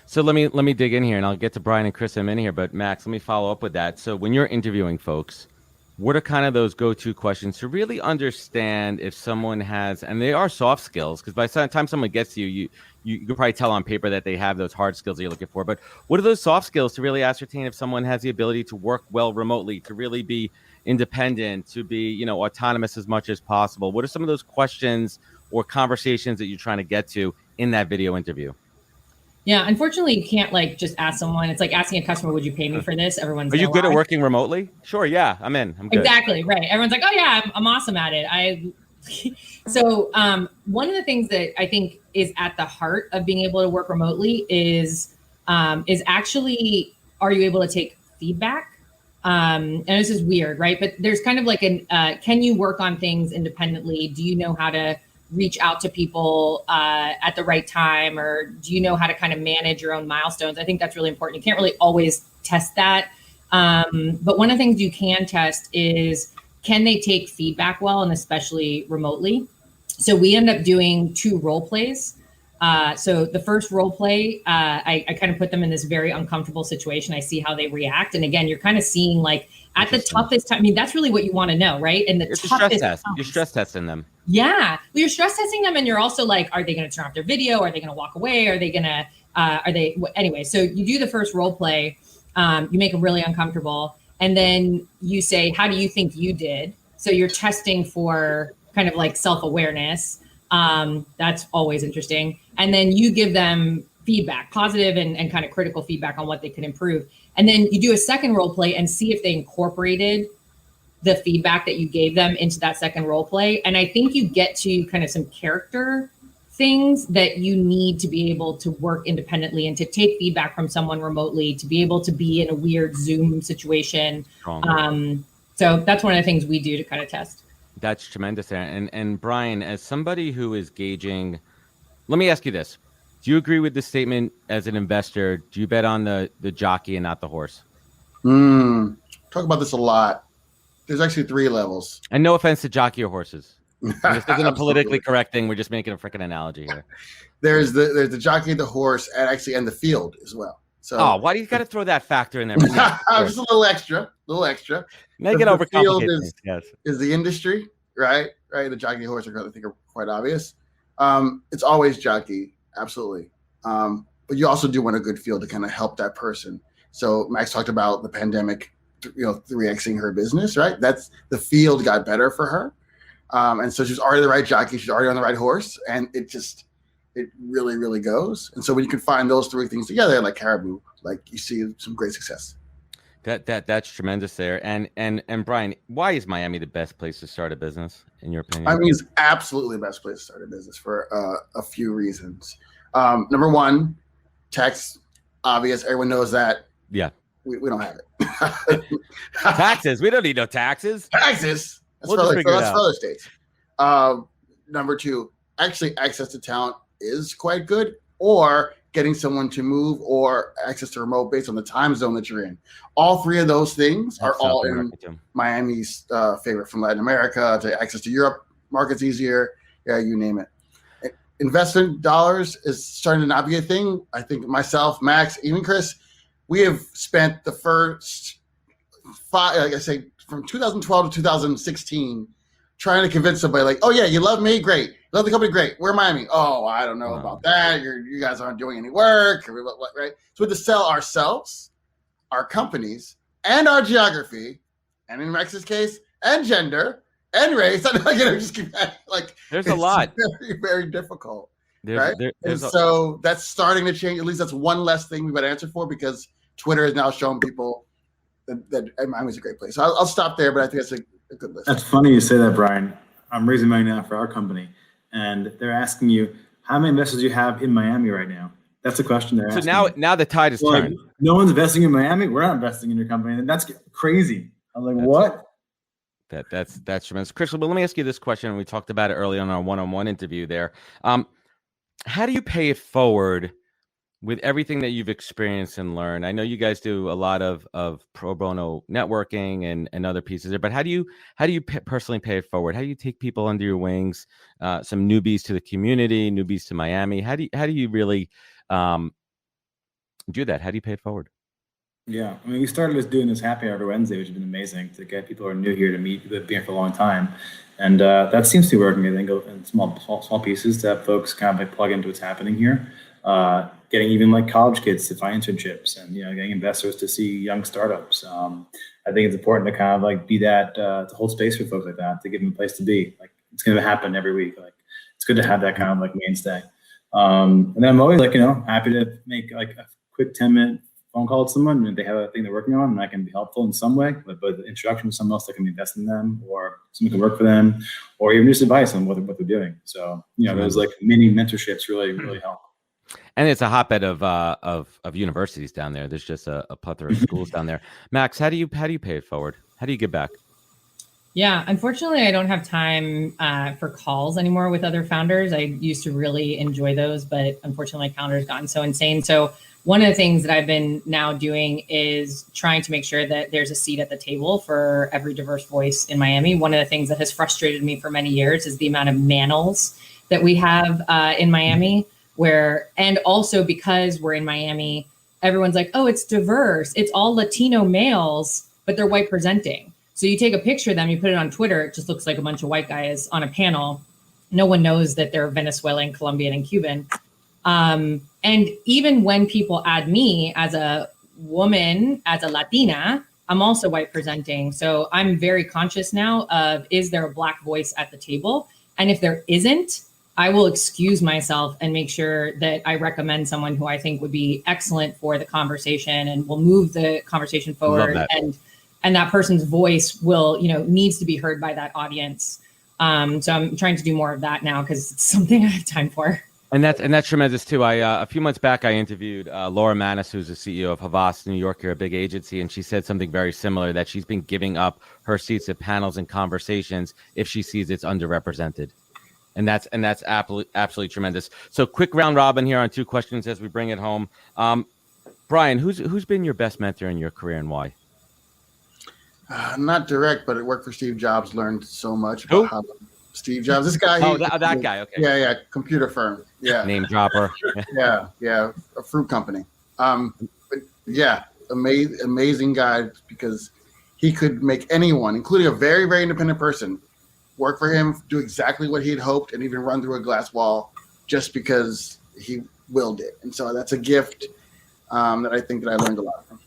So let me dig in here, and I'll get to Brian and Chris in here. But Max, let me follow up with that. So when you're interviewing folks, what are kind of those go-to questions to really understand if someone has, and they are soft skills, because by the time someone gets to you can probably tell on paper that they have those hard skills that you're looking for. But what are those soft skills to really ascertain if someone has the ability to work well remotely, to really be independent, to be, autonomous as much as possible? What are some of those questions or conversations that you're trying to get to in that video interview? Yeah, unfortunately, you can't just ask someone. It's like asking a customer, "Would you pay me for this?" Everyone's. Are you good at working remotely? Sure, yeah, I'm in. I'm good. Exactly right. Everyone's like, "Oh yeah, I'm awesome at it." So one of the things that I think is at the heart of being able to work remotely is actually, are you able to take feedback? And this is weird, right? But there's kind of like can you work on things independently? Do you know how to reach out to people at the right time, or do you know how to kind of manage your own milestones? I think that's really important. You can't really always test that. But one of the things you can test is, can they take feedback well, and especially remotely? So we end up doing 2 role plays. So the first role play, I kind of put them in this very uncomfortable situation. I see how they react. And again, you're kind of seeing at the toughest time. I mean, that's really what you want to know, right? And the toughest test. You're stress testing them. Yeah. Well, you're stress testing them, and you're also like, are they going to turn off their video? Are they going to walk away? Are they going to, anyway, so you do the first role play, you make them really uncomfortable. And then you say, how do you think you did? So you're testing for kind of self-awareness. That's always interesting. And then you give them feedback, positive and kind of critical feedback on what they can improve. And then you do a second role play and see if they incorporated the feedback that you gave them into that second role play. And I think you get to kind of some character things that you need to be able to work independently and to take feedback from someone remotely, to be able to be in a weird Zoom situation. So that's one of the things we do to kind of test. That's tremendous. And Brian, as somebody who is gauging, let me ask you this. Do you agree with the statement as an investor? Do you bet on the jockey and not the horse? Talk about this a lot. There's actually 3 levels. And no offense to jockey or horses. This isn't a politically correct thing. We're just making a freaking analogy here. There's the jockey, the horse, and the field as well. So why do you got to throw that factor in there? Just a little extra. Make it overcomplicated. Yes. Is the industry, right? The jockey, horse, I think are quite obvious. It's always jockey, absolutely. But you also do want a good field to kind of help that person. So Max talked about the pandemic, 3xing her business, right? That's the field got better for her. And so she's already the right jockey. She's already on the right horse. And it really, really goes. And so when you can find those 3 things together, like Caribou, you see some great success. That's tremendous there. And Brian, why is Miami the best place to start a business, in your opinion? Miami is absolutely the best place to start a business for a few reasons. Number one, tax, obvious. Everyone knows that. Yeah. We don't have it. Taxes. We don't need no taxes. Taxes. That's for other states. Number 2, actually access to talent is quite good, or getting someone to move, or access to remote based on the time zone that you're in. All 3 of those things are all in Miami's favor, from Latin America to access to Europe markets easier. Yeah, you name it. Investment dollars is starting to not be a thing. I think myself, Max, even Chris, we have spent the first like I say, from 2012 to 2016, trying to convince somebody like, oh yeah, you love me, great. Love the company, great. Where am I? Oh, I don't know about that. You guys aren't doing any work, right? So we have to sell ourselves, our companies, and our geography, and in Max's case, and gender, and race. And just keep like there's a lot. Very, very difficult. So that's starting to change. At least that's one less thing we've got to answer for, because Twitter has now shown people that Miami's a great place. So I'll stop there, but I think that's a good list. That's funny you say that, Brian. I'm raising money now for our company, and they're asking you how many investors you have in Miami right now. That's the question they're asking. So now the tide is turned. No one's investing in Miami. We're not investing in your company, and that's crazy. I'm like, what? That's tremendous, Crystal. But let me ask you this question. We talked about it early on our one-on-one interview there. How do you pay it forward with everything that you've experienced and learned? I know you guys do a lot of pro bono networking and other pieces there, but how do you personally pay it forward? How do you take people under your wings? Some newbies to the community, newbies to Miami. How do you really do that? How do you pay it forward? Yeah, I mean, we started just doing this happy hour every Wednesday, which has been amazing to get people who are new here to meet people that have been here for a long time, and that seems to be working. I think in small pieces to have folks kind of like plug into what's happening here. Getting even like college kids to find internships, and getting investors to see young startups. I think it's important to kind of like be that to hold space for folks like that, to give them a place to be. Like, it's going to happen every week. Like, it's good to have that kind of like mainstay. And then I'm always like happy to make like a quick 10-minute phone call to someone and they have a thing they're working on, and I can be helpful in some way, but the introduction to someone else that can invest in them, or someone can work for them, or even just advice on what they're doing. So those like mini mentorships really help. And it's a hotbed of universities down there. There's just a plethora of schools down there. Max, how do you pay it forward? How do you give back? Yeah, unfortunately, I don't have time for calls anymore with other founders. I used to really enjoy those, but unfortunately, my calendar's gotten so insane. So one of the things that I've been now doing is trying to make sure that there's a seat at the table for every diverse voice in Miami. One of the things that has frustrated me for many years is the amount of manels that we have in Miami. And also because we're in Miami, everyone's like, oh, it's diverse. It's all Latino males, but they're white presenting. So you take a picture of them, you put it on Twitter, it just looks like a bunch of white guys on a panel. No one knows that they're Venezuelan, Colombian, and Cuban. And even when people add me as a woman, as a Latina, I'm also white presenting. So I'm very conscious now of, is there a Black voice at the table? And if there isn't, I will excuse myself and make sure that I recommend someone who I think would be excellent for the conversation and will move the conversation forward. And that person's voice will, needs to be heard by that audience. So I'm trying to do more of that now because it's something I have time for. And that's tremendous too. A few months back, I interviewed Laura Manis, who's the CEO of Havas New Yorker, a big agency, and she said something very similar, that she's been giving up her seats at panels and conversations if she sees it's underrepresented. And that's absolutely tremendous. So quick round robin here on 2 questions as we bring it home. Brian, who's been your best mentor in your career and why? Not direct, but it worked for Steve Jobs. Learned so much about how Steve Jobs. This guy. That guy. Okay. Yeah. Computer firm. Yeah. Name dropper. yeah. A fruit company. But yeah, amazing guy, because he could make anyone, including a very, very independent person, work for him, do exactly what he had hoped, and even run through a glass wall just because he willed it. And so that's a gift that I think that I learned a lot from.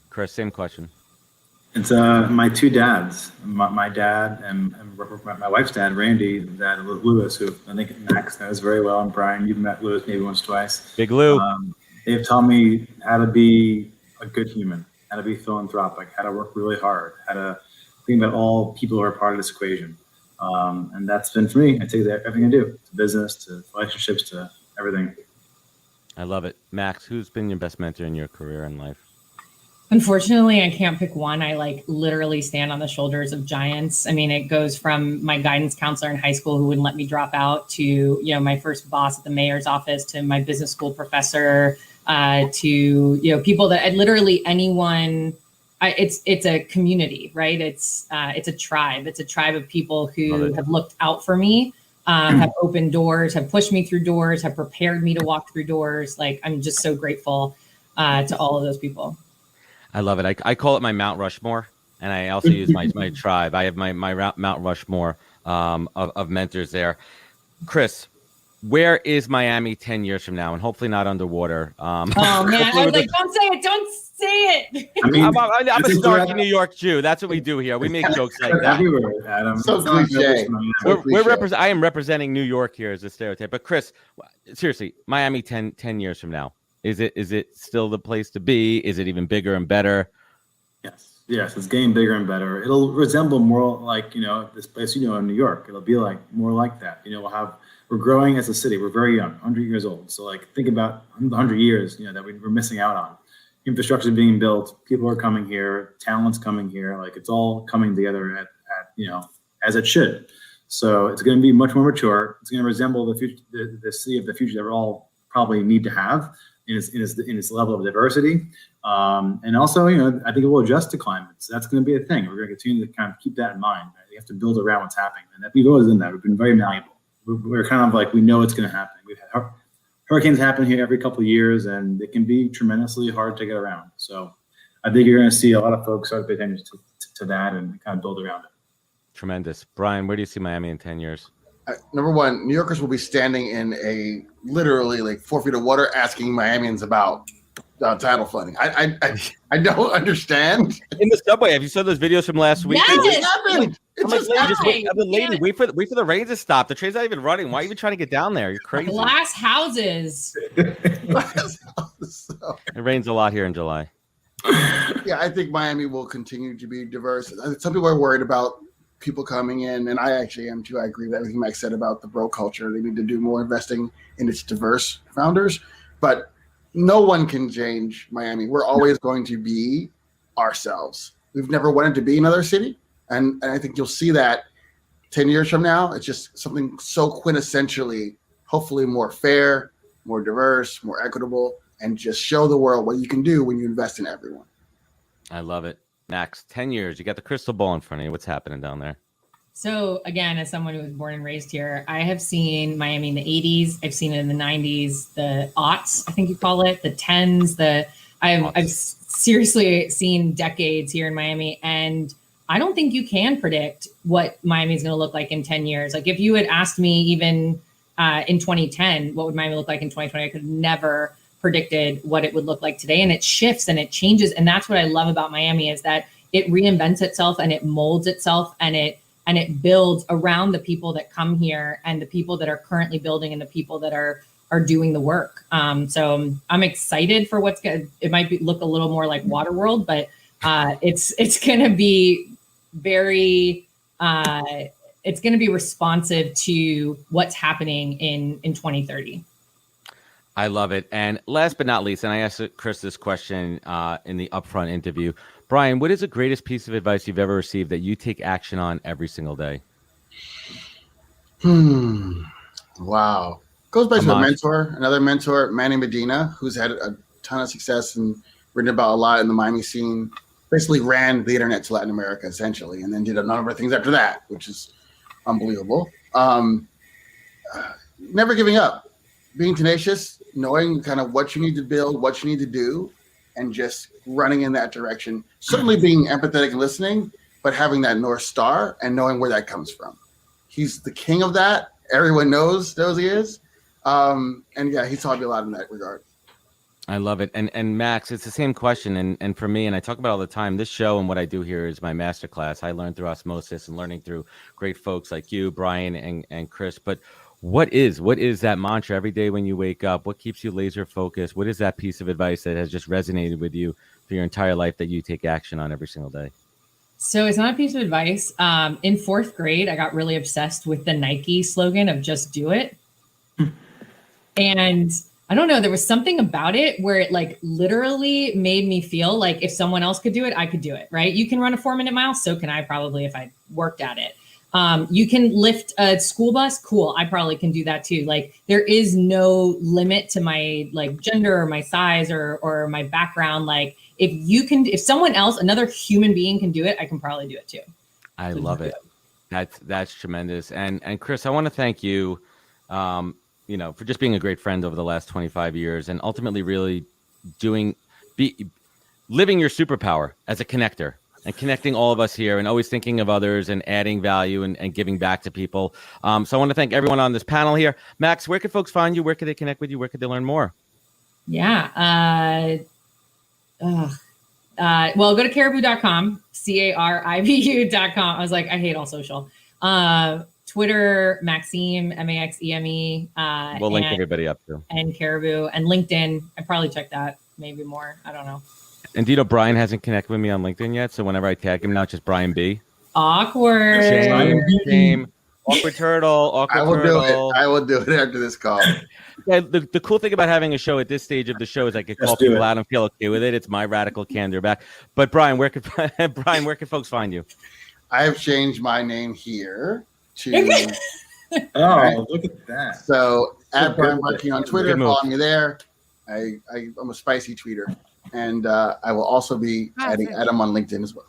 Chris, same question. It's my 2 dads, my dad and my wife's dad, Randy, the dad of Lewis, who I think Max knows very well, and Brian, you've met Lewis maybe once or twice. Big Lou. They've taught me how to be a good human, how to be philanthropic, how to work really hard, how to think about all people who are part of this equation. And that's been for me. I take that everything I do, to business, to relationships, to everything. I love it. Max, who's been your best mentor in your career and life? Unfortunately, I can't pick one. I literally stand on the shoulders of giants. I mean, it goes from my guidance counselor in high school who wouldn't let me drop out to, my first boss at the mayor's office, to my business school professor, to, people that literally anyone. It's a community, right? It's a tribe. It's a tribe of people who have looked out for me have opened doors, have pushed me through doors, have prepared me to walk through doors. Like, I'm just so grateful to all of those people. I love it. I call it my Mount Rushmore, and I also use my tribe. I have my Mount Rushmore of mentors there. Chris, where is Miami 10 years from now? And hopefully not underwater. Oh man, I was like, don't say it, don't say it. I mean, I'm a snarky New York Jew. That's what we do here. We make jokes like that. Everywhere, Adam. So cliche. I am representing New York here as a stereotype. But Chris, seriously, Miami 10 years from now, is it still the place to be? Is it even bigger and better? Yes, it's getting bigger and better. It'll resemble more like, this place, in New York. It'll be like more like that. We're growing as a city. We're very young, 100 years old. So like, think about 100 years, that we're missing out on. Infrastructure being built, people are coming here, talent's coming here. Like, it's all coming together at as it should. So it's going to be much more mature. It's going to resemble the future, the city of the future that we all probably need to have in its level of diversity. And also, I think it will adjust to climate. So that's going to be a thing. We're going to continue to kind of keep that in mind. Right? You have to build around what's happening. And that we've always done that. We've been very malleable. We're kind of like, we know it's going to happen. We've had hurricanes happen here every couple of years, and it can be tremendously hard to get around. So I think you're going to see a lot of folks start to pay attention to that and kind of build around it. Tremendous. Brian, where do you see Miami in 10 years? Number one, New Yorkers will be standing in a literally like 4 feet of water asking Miamians about tidal flooding. I don't understand. In the subway, have you saw those videos from last week? Yes. It happened. It just happened. Wait for the rain to stop. The train's not even running. Why are you even trying to get down there? You're crazy. Glass houses. So, It rains a lot here in July. yeah, I think Miami will continue to be diverse. Some people are worried about people coming in, and I actually am too. I agree with everything Mike said about the bro culture. They need to do more investing in its diverse founders, but no one can change Miami. We're always going to be ourselves. We've never wanted to be another city, and I think you'll see that 10 years from now. It's just something so quintessentially, hopefully more fair, more diverse, more equitable, and just show the world what you can do when you invest in everyone. I love it. Max, 10 years. You got the crystal ball in front of you. What's happening down there? So again, as someone who was born and raised here, I have seen Miami in the 80s. I've seen it in the 90s, the aughts, I think you call it, the 10s. I've seriously seen decades here in Miami, and I don't think you can predict what Miami is going to look like in 10 years. Like, if you had asked me even in 2010, what would Miami look like in 2020, I could have never predicted what it would look like today. And it shifts and it changes. And that's what I love about Miami, is that it reinvents itself and it molds itself, and it builds around the people that come here and the people that are currently building and the people that are doing the work. So I'm excited for what's good. It might look a little more like Waterworld, but it's going to be very, it's going to be responsive to what's happening in 2030. I love it. And last but not least, and I asked Chris this question in the upfront interview, Brian, what is the greatest piece of advice you've ever received that you take action on every single day? Wow. Goes back to another mentor, Manny Medina, who's had a ton of success and written about a lot in the Miami scene. Basically ran the internet to Latin America, essentially, and then did a number of things after that, which is unbelievable. Never giving up. Being tenacious, knowing kind of what you need to build, what you need to do, and just running in that direction. Certainly being empathetic and listening, but having that North Star and knowing where that comes from. He's the king of that. Everyone knows he is. And yeah, he taught me a lot in that regard. I love it. And Max, it's the same question. And for me, and I talk about it all the time, this show and what I do here is my masterclass. I learn through osmosis and learning through great folks like you, Brian, and Chris. But what is that mantra every day when you wake up? What keeps you laser focused? What is that piece of advice that has just resonated with you for your entire life that you take action on every single day? So it's not a piece of advice. In fourth grade, I got really obsessed with the Nike slogan of "Just Do It." And I don't know, there was something about it where it like literally made me feel like if someone else could do it, I could do it, right? You can run a 4-minute mile. So can I probably if I worked at it. You can lift a school bus. Cool. I probably can do that too. Like, there is no limit to my like gender or my size or my background. Like, if someone else, another human being can do it, I can probably do it too. I love it. That's tremendous. And Chris, I want to thank you, for just being a great friend over the last 25 years and ultimately really living your superpower as a connector and connecting all of us here and always thinking of others and adding value and giving back to people. So I want to thank everyone on this panel here. Max, where can folks find you? Where can they connect with you? Where can they learn more? Yeah. Well, go to caribou.com, CARIBU.com. I was like, I hate all social. Twitter, Maxime, MAXEME. We'll link everybody up too. And Caribou and LinkedIn. I probably check that maybe more. I don't know. And do you know Brian hasn't connected with me on LinkedIn yet? So whenever I tag him now, it's just Brian B. Awkward. Shame. Awkward turtle. I will do it after this call. Yeah, the cool thing about having a show at this stage of the show is I can call people out and feel okay with it. It's my radical candor back. But Brian, where can folks find you? I have changed my name here to. Look at that. So at Brian Brackeen on Twitter, follow me there. I'm a spicy tweeter, and I will also be adding Adamo on LinkedIn as well.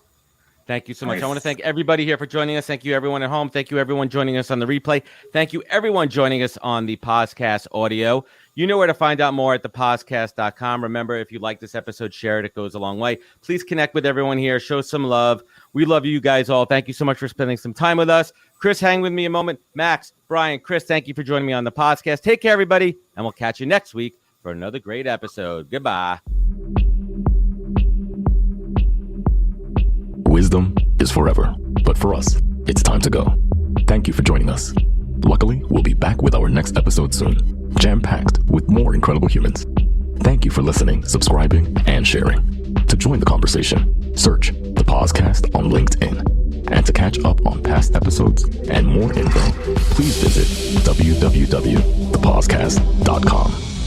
Thank you so much. I want to thank everybody here for joining us. Thank you, everyone at home. Thank you, everyone joining us on the replay. Thank you, everyone joining us on the podcast audio. You know where to find out more at thepodcast.com. Remember, if you like this episode, share it. It goes a long way. Please connect with everyone here. Show some love. We love you guys all. Thank you so much for spending some time with us. Chris, hang with me a moment. Max, Brian, Chris, thank you for joining me on the podcast. Take care, everybody, and we'll catch you next week for another great episode. Goodbye. Wisdom is forever, but for us, it's time to go. Thank you for joining us. Luckily, we'll be back with our next episode soon, jam-packed with more incredible humans. Thank you for listening, subscribing, and sharing. To join the conversation, search The Podcast on LinkedIn. And to catch up on past episodes and more info, please visit www.thepodcast.com.